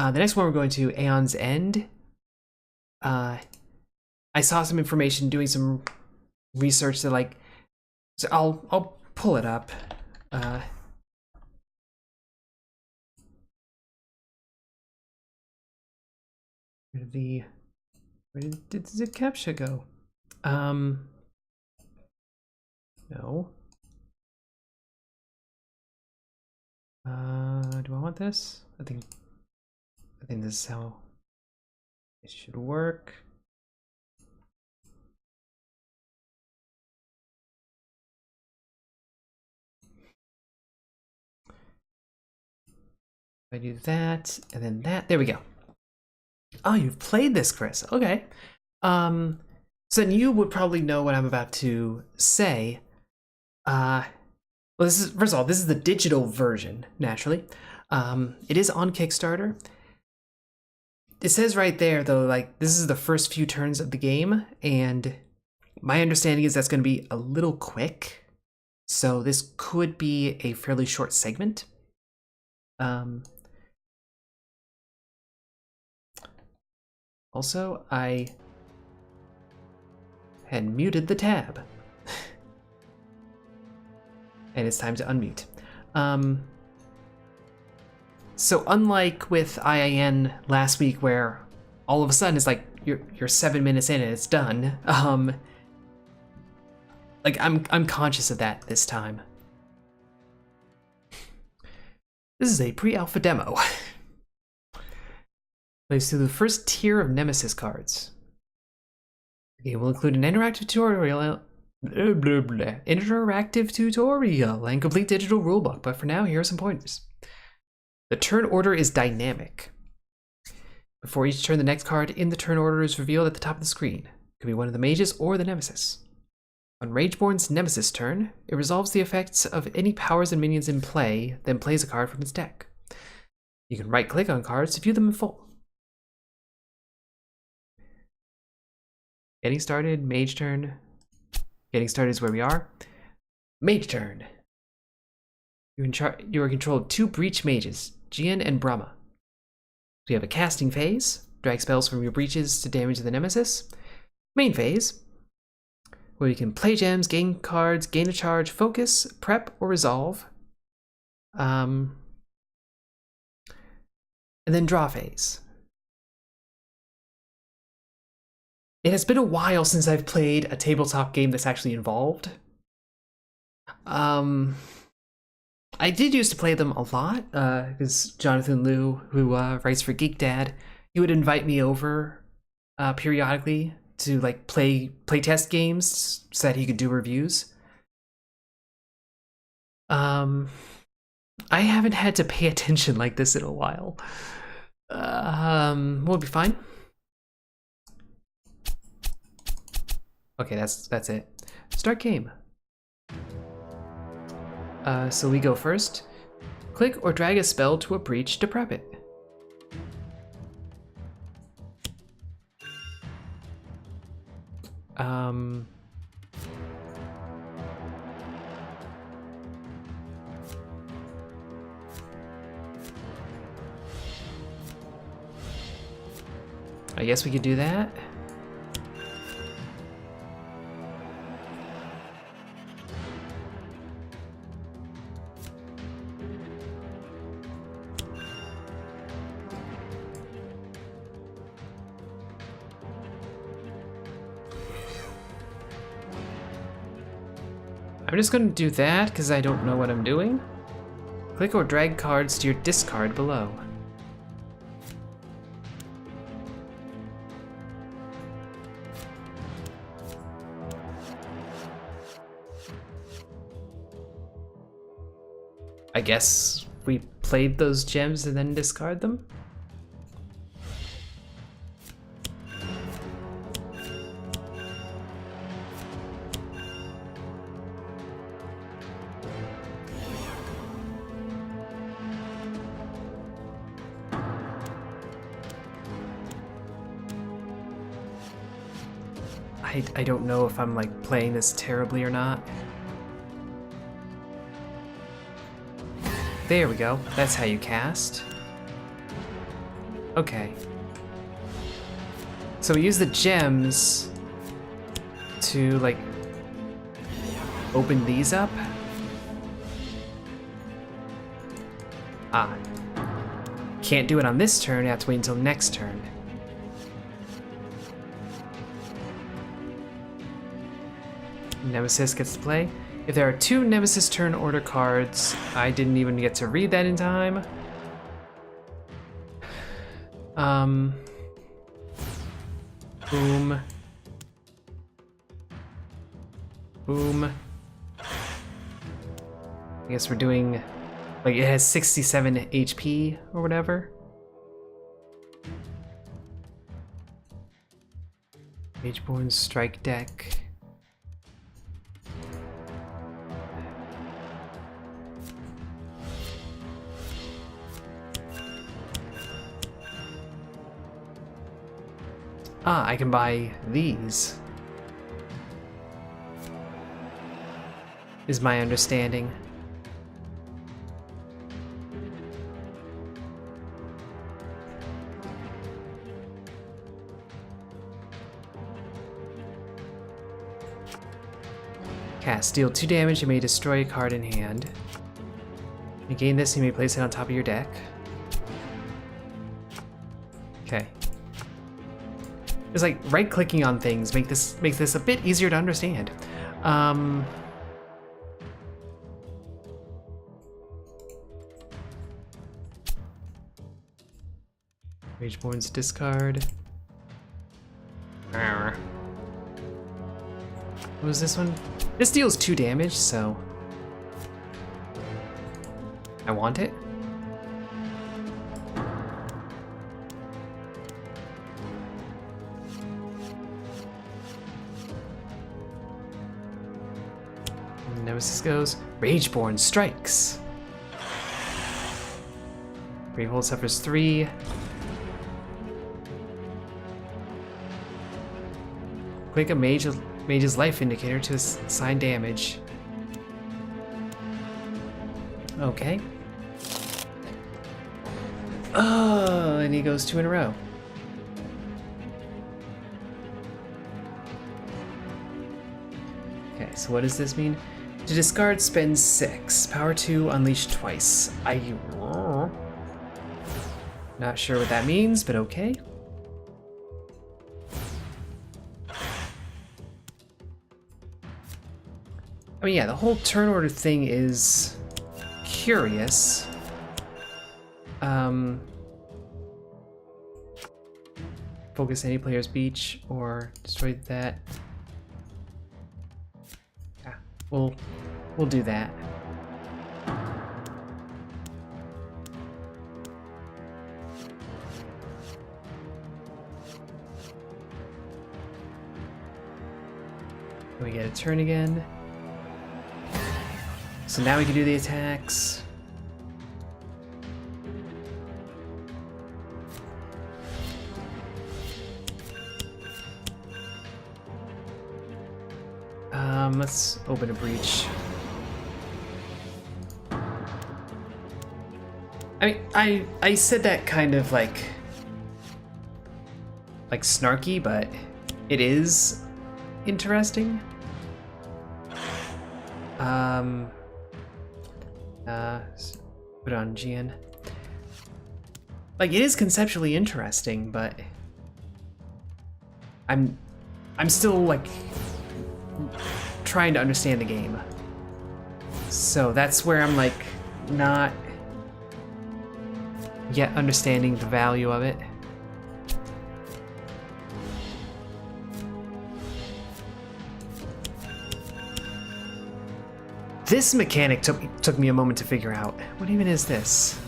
The next one we're going to Aeon's End. I saw some information doing some research that like, so I'll pull it up. Where did the captcha go? No. Do I want this? I think this is how it should work. I do that, and then that. There we go. Oh, you've played this, Chris. Okay. So then you would probably know what I'm about to say. Well, this is, first of all, this is the digital version, naturally. It is on Kickstarter. It says right there, though, like, this is the first few turns of the game, and my understanding is that's going to be a little quick. So this could be a fairly short segment. Also, I had muted the tab. And it's time to unmute. So unlike with IIN last week, where all of a sudden it's like you're 7 minutes in and it's done, like I'm conscious of that this time. This is a pre-alpha demo. Plays through the first tier of Nemesis cards. The game will include an interactive tutorial. Interactive tutorial and complete digital rulebook, but for now, here are some pointers. The turn order is dynamic. Before each turn, the next card in the turn order is revealed at the top of the screen. It could be one of the mages or the nemesis. On Rageborn's nemesis turn, it resolves the effects of any powers and minions in play, then plays a card from its deck. You can right-click on cards to view them in full. Getting started, mage turn. Getting started is where we are. Mage turn. You are controlled 2 breach mages, Gian and Brahma. We have a casting phase, drag spells from your breaches to damage the nemesis. Main phase, where you can play gems, gain cards, gain a charge, focus, prep, or resolve. And then draw phase. It has been a while since I've played a tabletop game that's actually involved. I did used to play them a lot, because Jonathan Liu, who writes for Geek Dad, he would invite me over periodically to like play test games so that he could do reviews. I haven't had to pay attention like this in a while. We'll be fine. Okay, that's it. Start game. So we go first. Click or drag a spell to a breach to prep it. I guess we could do that. I'm just going to do that because I don't know what I'm doing. Click or drag cards to your discard below. I guess we played those gems and then discard them? I don't know if I'm like playing this terribly or not. There we go. That's how you cast. Okay. So we use the gems to, like, open these up. Ah. Can't do it on this turn, I have to wait until next turn. Nemesis gets to play. If there are 2 Nemesis turn order cards, I didn't even get to read that in time. Boom. Boom. I guess we're doing, like, it has 67 HP or whatever. Mageborn strike deck. Ah, I can buy these. Is my understanding. Cast. Deal 2 damage, you may destroy a card in hand. You gain this, you may place it on top of your deck. Okay. It's like right-clicking on things makes this a bit easier to understand. Mageborn's discard. What was this one? This deals 2 damage, so I want it. Nemesis goes. Rageborn strikes. Gravehold suffers 3. Click a mage's life indicator to assign damage. Okay. Oh, and he goes 2 in a row. Okay, so what does this mean? To discard, spend 6. Power 2, unleash twice. Not sure what that means, but okay. I mean, yeah, the whole turn order thing is curious. Focus any player's beach or destroy that. Yeah, we'll do that. We get a turn again. So now we can do the attacks. Let's open a breach. I mean, I said that kind of like snarky, but it is interesting. Put it on Gian. Like, it is conceptually interesting, but I'm still like trying to understand the game. So that's where I'm like not yet understanding the value of it. This mechanic took me a moment to figure out. What even is this?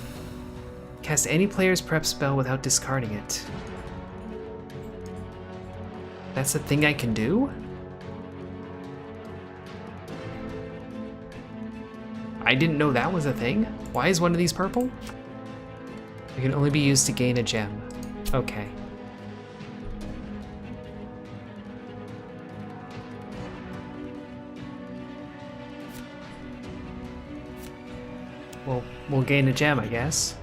Cast any player's prep spell without discarding it. That's a thing I can do? I didn't know that was a thing. Why is one of these purple? It can only be used to gain a gem. Okay. Well, we'll gain a gem, I guess.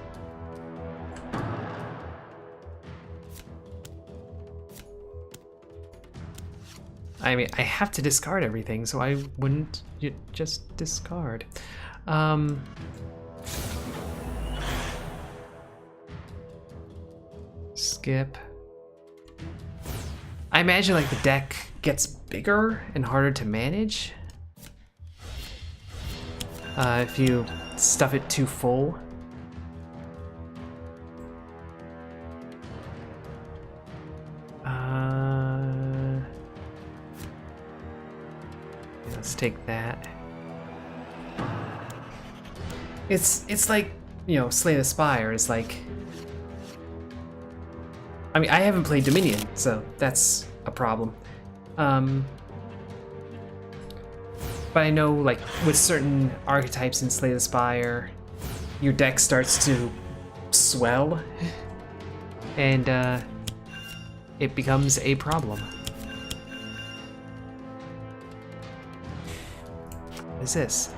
I mean, I have to discard everything, so I wouldn't just discard. Skip. I imagine like the deck gets bigger and harder to manage if you stuff it too full. Let's take that. It's like, you know, Slay the Spire is like, I mean, I haven't played Dominion, so that's a problem. But I know, like, with certain archetypes in Slay the Spire, your deck starts to swell, and it becomes a problem. What is this?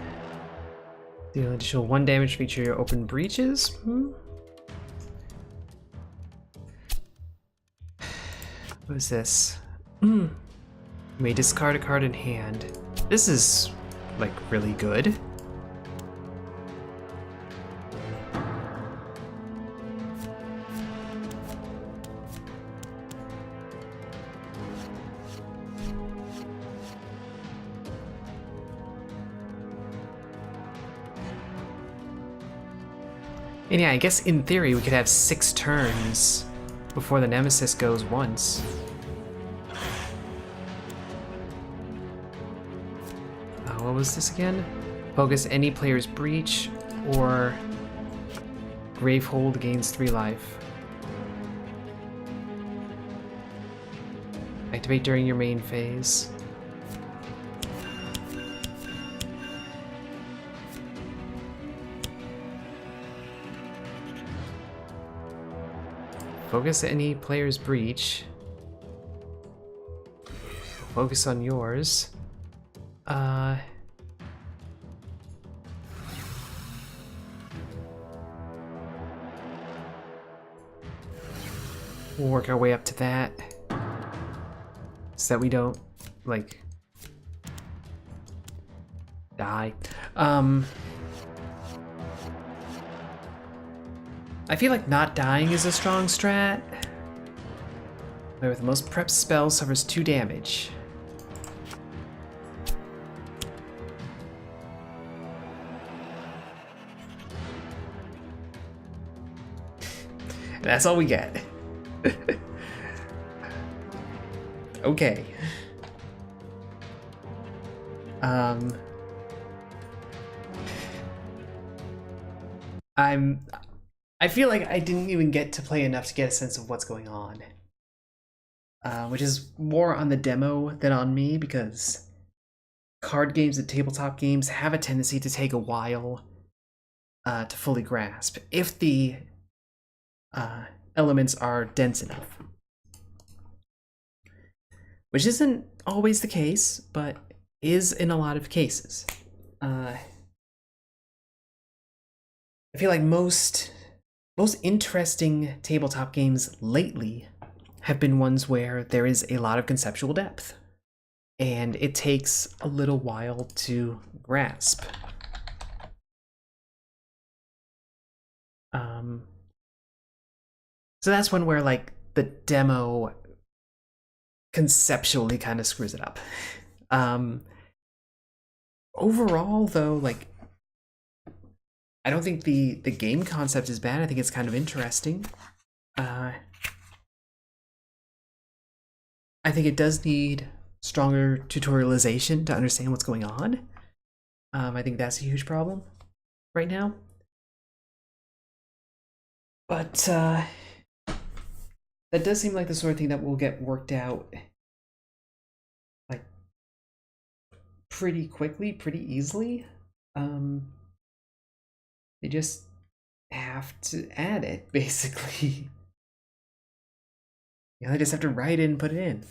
Deal additional 1 damage for each of your open breaches? What is this? You may discard a card in hand. This is, like, really good. And yeah, I guess in theory we could have 6 turns before the Nemesis goes once. What was this again? Focus any player's breach or Gravehold gains 3 life. Activate during your main phase. Focus any player's breach. Focus on yours. We'll work our way up to that, so that we don't, like, die. I feel like not dying is a strong strat. Player with the most prep spells suffers 2 damage. And that's all we get. Okay. I feel like I didn't even get to play enough to get a sense of what's going on. Which is more on the demo than on me, because card games and tabletop games have a tendency to take a while to fully grasp, if the elements are dense enough. Which isn't always the case, but is in a lot of cases. I feel like most interesting tabletop games lately have been ones where there is a lot of conceptual depth, and it takes a little while to grasp. So that's one where, like, the demo conceptually kind of screws it up. Overall, though, like, I don't think the game concept is bad. I think it's kind of interesting. I think it does need stronger tutorialization to understand what's going on. I think that's a huge problem right now. But that does seem like the sort of thing that will get worked out, like, pretty quickly, pretty easily. They just have to add it, basically. You know, they just have to write it and put it in.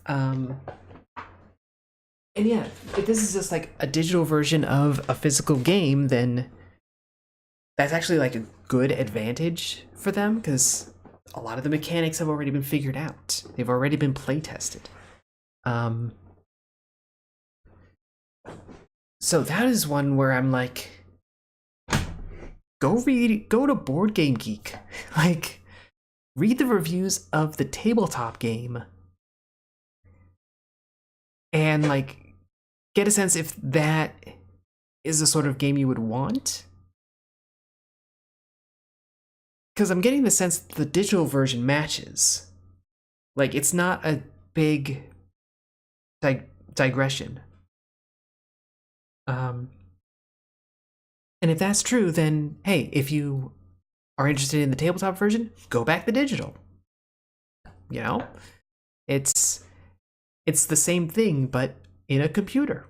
And yeah, if this is just like a digital version of a physical game, then that's actually like a good advantage for them, because a lot of the mechanics have already been figured out. They've already been play tested. Um, so that is one where I'm like, go to Board Game Geek, like, read the reviews of the tabletop game, and like, get a sense if that is the sort of game you would want. Because I'm getting the sense that the digital version matches. Like, it's not a big digression. And if that's true, then hey, if you are interested in the tabletop version, go back to digital. You know, it's the same thing, but in a computer.